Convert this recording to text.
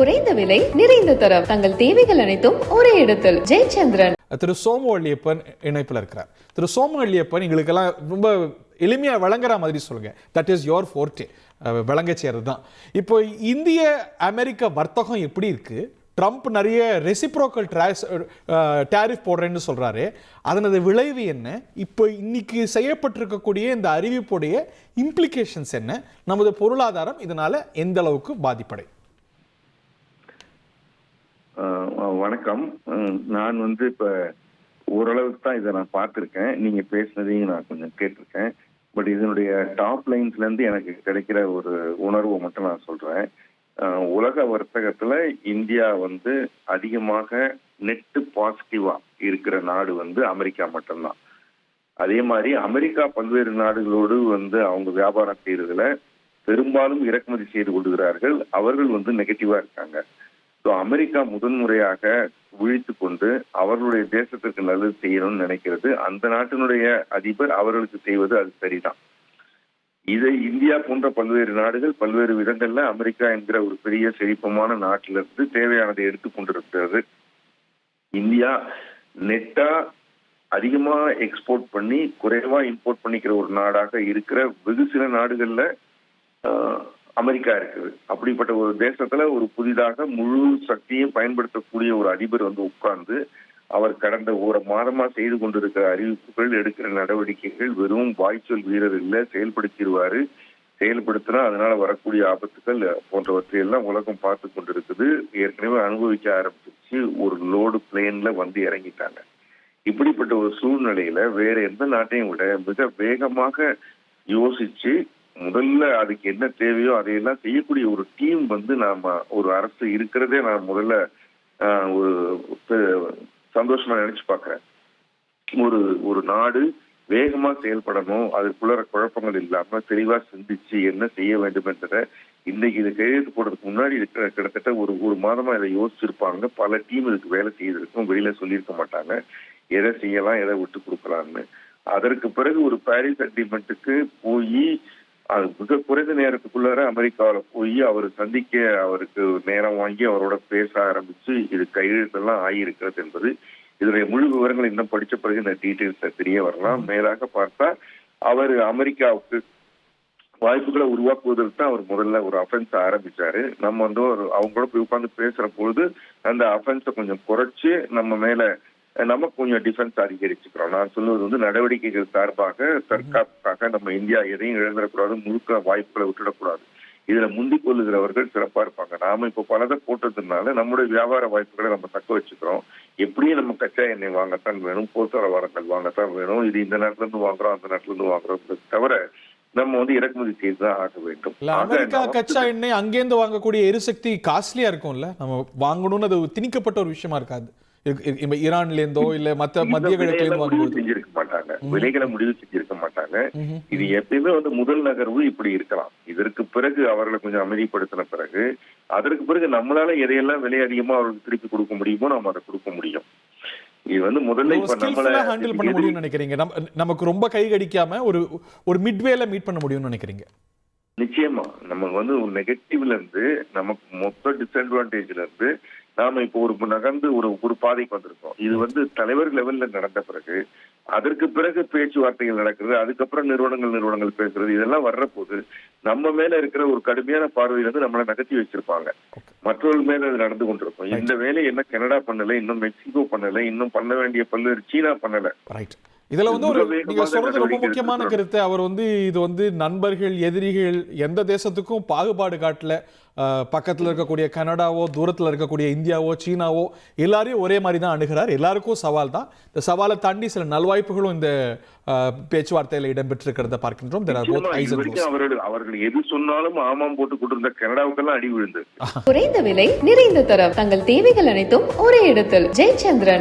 குறைந்த விலை நிறைந்த தரம் தங்கள் தேவைகள் அனைத்தும் ஒரே இடத்தில். ஜெயச்சந்திரன். திரு சோமுவள்ளியப்பன் இணைப்பில் இருக்கிறார். திரு சோமுவள்ளியப்பன் எங்களுக்கெல்லாம் ரொம்ப எளிமையா வழங்குற மாதிரி சொல்லுங்க. தட் இஸ் யோர் ஃபோர்டே, வழங்க செய்யறது தான். இப்போ இந்திய அமெரிக்க வர்த்தகம் எப்படி இருக்கு? ட்ரம்ப் நிறைய ரெசிப்ரோக்கல் டேரிஃப் போடுறேன்னு சொல்றாரு. அதனது விளைவு என்ன? இப்போ இன்னைக்கு செய்யப்பட்டிருக்கக்கூடிய இந்த அறிவிப்புடைய இம்ப்ளிகேஷன்ஸ் என்ன? நமது பொருளாதாரம் இதனால எந்த அளவுக்கு பாதிப்படை? வணக்கம். நான் இப்ப ஓரளவுக்கு தான் இதை நான் பார்த்துருக்கேன். நீங்க பேசினதையும் நான் கொஞ்சம் கேட்டிருக்கேன். பட் இதனுடைய டாப் லைன்ஸ்ல இருந்து எனக்கு கிடைக்கிற ஒரு உணர்வை மட்டும் நான் சொல்றேன். உலக வர்த்தகத்துல இந்தியா அதிகமாக நெட்டு பாசிட்டிவா இருக்கிற நாடு அமெரிக்கா மட்டும்தான். அதே மாதிரி அமெரிக்கா பல்வேறு நாடுகளோடு அவங்க வியாபாரம் செய்யறதுல பெரும்பாலும் இறக்குமதி செய்து கொள்கிறார்கள். அவர்கள் நெகட்டிவா இருக்காங்க. ஸோ அமெரிக்கா முதன்முறையாக விழித்து கொண்டு அவர்களுடைய தேசத்திற்கு நல்லது செய்யணும்னு நினைக்கிறது. அந்த நாட்டினுடைய அதிபர் அவர்களுக்கு செய்வது அது சரிதான். இதை இந்தியா போன்ற பல்வேறு நாடுகள் பல்வேறு விதங்கள்ல அமெரிக்கா என்கிற ஒரு பெரிய செழிப்பமான நாட்டிலிருந்து தேவையானதை எடுத்துக்கொண்டிருக்கிறது. இந்தியா நெட்டா அதிகமா எக்ஸ்போர்ட் பண்ணி குறைவா இம்போர்ட் பண்ணிக்கிற ஒரு நாடாக இருக்கிற வெகு சில நாடுகள்ல அமெரிக்கா இருக்குது. அப்படிப்பட்ட ஒரு தேசத்துல ஒரு புதிதாக முழு சக்தியும் பயன்படுத்தக்கூடிய ஒரு அதிபர் உட்கார்ந்து அவர் கடந்த ஒரு மாதமா செய்து கொண்டிருக்கிற அறிவிப்புகள், எடுக்கிற நடவடிக்கைகள் வெறும் வாய்ச்சொல் வீரர் இல்ல, செயல்படுத்திடுவாரு. செயல்படுத்தினா அதனால வரக்கூடிய ஆபத்துக்கள் போன்றவற்றையெல்லாம் உலகம் பார்த்து கொண்டிருக்குது. ஏற்கனவே அனுபவிக்க ஆரம்பிச்சிருச்சு. ஒரு லோடு பிளேன்ல இறங்கிட்டாங்க. இப்படிப்பட்ட ஒரு சூழ்நிலையில வேற எந்த நாட்டையும் விட மிக வேகமாக யோசிச்சு முதல்ல அதுக்கு என்ன தேவையோ அதையெல்லாம் செய்யக்கூடிய ஒரு டீம் நாம ஒரு அரசு இருக்கிறதே நான் முதல்ல ஒரு சந்தோஷமா நினைச்சு பாக்குறேன். ஒரு நாடு வேகமா செயல்படணும், அதுக்குள்ள குழப்பங்கள் இல்லாம தெளிவா சிந்திச்சு என்ன செய்ய வேண்டும் என்றத இன்னைக்கு இது கையெழுத்து போடுறதுக்கு முன்னாடி இருக்கிற கிட்டத்தட்ட ஒரு மாதமா இதை யோசிச்சிருப்பாங்க. பல டீம் இதுக்கு வேலை செய்திருக்கும். வெளியில சொல்லியிருக்க மாட்டாங்க எதை செய்யலாம் எதை விட்டு கொடுக்கலாம்னு. அதற்கு பிறகு ஒரு பாரிஸ் அக்ரிமெண்ட்டுக்கு போய் அது மிக குறைந்த நேரத்துக்குள்ளார அமெரிக்காவில் போய் அவர் சந்திக்க அவருக்கு நேரம் வாங்கி அவரோட பேச ஆரம்பிச்சு இது கையெழுத்தெல்லாம் ஆகியிருக்கிறது என்பது இதனுடைய முழு விவரங்கள் இன்னும் படிச்ச பிறகு இந்த டீட்டெயில்ஸ் தெரிய வரலாம். மேலாக பார்த்தா அவர் அமெரிக்காவுக்கு வாய்ப்புகளை உருவாக்குவதற்கு தான் அவர் முதல்ல ஒரு அஃபென்ஸ் ஆரம்பிச்சாரு. நம்ம அவங்களோட போய் உட்கார்ந்து பேசுற பொழுது அந்த அஃபென்ஸை கொஞ்சம் குறைச்சு நம்ம மேல நமக்கு கொஞ்சம் டிஃபென்ஸ் அதிகரிச்சுக்கிறோம். நான் சொல்லுவது நடவடிக்கைகள் சார்பாக தற்காப்புக்காக நம்ம இந்தியா எதையும் இழந்துடக்கூடாது, முழுக்க வாய்ப்புகளை விட்டுடக்கூடாது. இதுல முந்திக் கொள்ளுகிறவர்கள் சிறப்பா இருப்பாங்க. நாம இப்ப பலதை போட்டதுனால நம்முடைய வியாபார வாய்ப்புகளை நம்ம தக்க வச்சுக்கிறோம். எப்படியும் நம்ம கச்சா எண்ணெய் வாங்கத்தான் வேணும், போக்குவரத்து வாங்கத்தான் வேணும். இது இந்த நாட்டுல இருந்து வாங்குறோம் அந்த நாட்டுல இருந்து வாங்குறோம் தவிர நம்ம இறக்குமதி செய்துதான் ஆக வேண்டும். அமெரிக்கா கச்சா எண்ணெய் அங்கேருந்து வாங்கக்கூடிய எரிசக்தி காஸ்ட்லியா இருக்கும்ல, நம்ம வாங்கணும்னு அது திணிக்கப்பட்ட ஒரு விஷயமா இருக்காது. ஈரான்ல இருந்தோ இல்ல மத்த மத்திய கிழக்குல செஞ்சிருக்க மாட்டாங்க, விலைகளை முடிவு செஞ்சிருக்க மாட்டாங்க. இது எப்பயுமே முதல் நகர்வு இப்படி இருக்கலாம். இதற்கு பிறகு அவர்களை கொஞ்சம் அமைதிப்படுத்தின பிறகு அதற்கு பிறகு நம்மளால எதையெல்லாம் விலை அதிகமா அவர்களுக்கு திருப்பி கொடுக்க முடியுமோ நம்ம அதை கொடுக்க முடியும். இது முதல்ல இப்ப நம்மள ஹேண்டில் பண்ண முடியும்னு நினைக்கிறீங்க? நமக்கு ரொம்ப கை கடிக்காம ஒரு மிட்வேல மீட் பண்ண முடியும்னு நினைக்கிறீங்க? நிச்சயமா நம்ம ஒரு நெகட்டிவ்ல இருந்து நமக்கு மொத்த டிஸ்அட்வான்டேஜ்ல இருந்து நாம இப்போ ஒரு நகர்ந்து ஒரு பாதைக்கு வந்திருக்கோம். இது தலைவர் லெவல்ல நடந்த பிறகு அதற்கு பிறகு பேச்சுவார்த்தைகள் நடக்கிறது, அதுக்கப்புறம் நிறுவனங்கள் பேசுறது, இதெல்லாம் வர்ற போது நம்ம மேல இருக்கிற ஒரு கடுமையான பார்வையிலிருந்து நம்மளை நகர்த்தி வச்சிருப்பாங்க. மற்றவர்கள் மேல அது நடந்து கொண்டிருக்கும். இந்த வேலை என்ன கனடா பண்ணல, இன்னும் மெக்சிகோ பண்ணல, இன்னும் பண்ண வேண்டிய பல்வேறு சீனா பண்ணல. இதுல நீங்க சொல்றது ரொம்ப முக்கியமான கருத்து. அவர் இது நண்பர்கள் எதிரிகள் எந்த தேசத்துக்கும் பாகுபாடு காட்டல. பக்கத்துல இருக்கக்கூடிய கனடாவோ தூரத்துல இருக்கக்கூடிய இந்தியாவோ சீனாவோ எல்லாரையும் ஒரே மாதிரி தான் அணுகிறார். எல்லாருக்கும் சவால் தான். இந்த சவாலை தாண்டி சில நல்வாய்ப்புகளும் இந்த பேச்சுவார்த்தையில இடம்பெற்றிருக்கிறத பார்க்கின்றோம். அவர்கள் எது சொன்னாலும் ஆமாம் போட்டு கொண்டிருந்த கனடாவுக்கெல்லாம் அடி விழுந்து. குறைந்த விலை நிறைந்த தரம் தங்கள் தேவைகள் அனைத்தும் ஒரே இடத்தில். ஜெயச்சந்திரன்.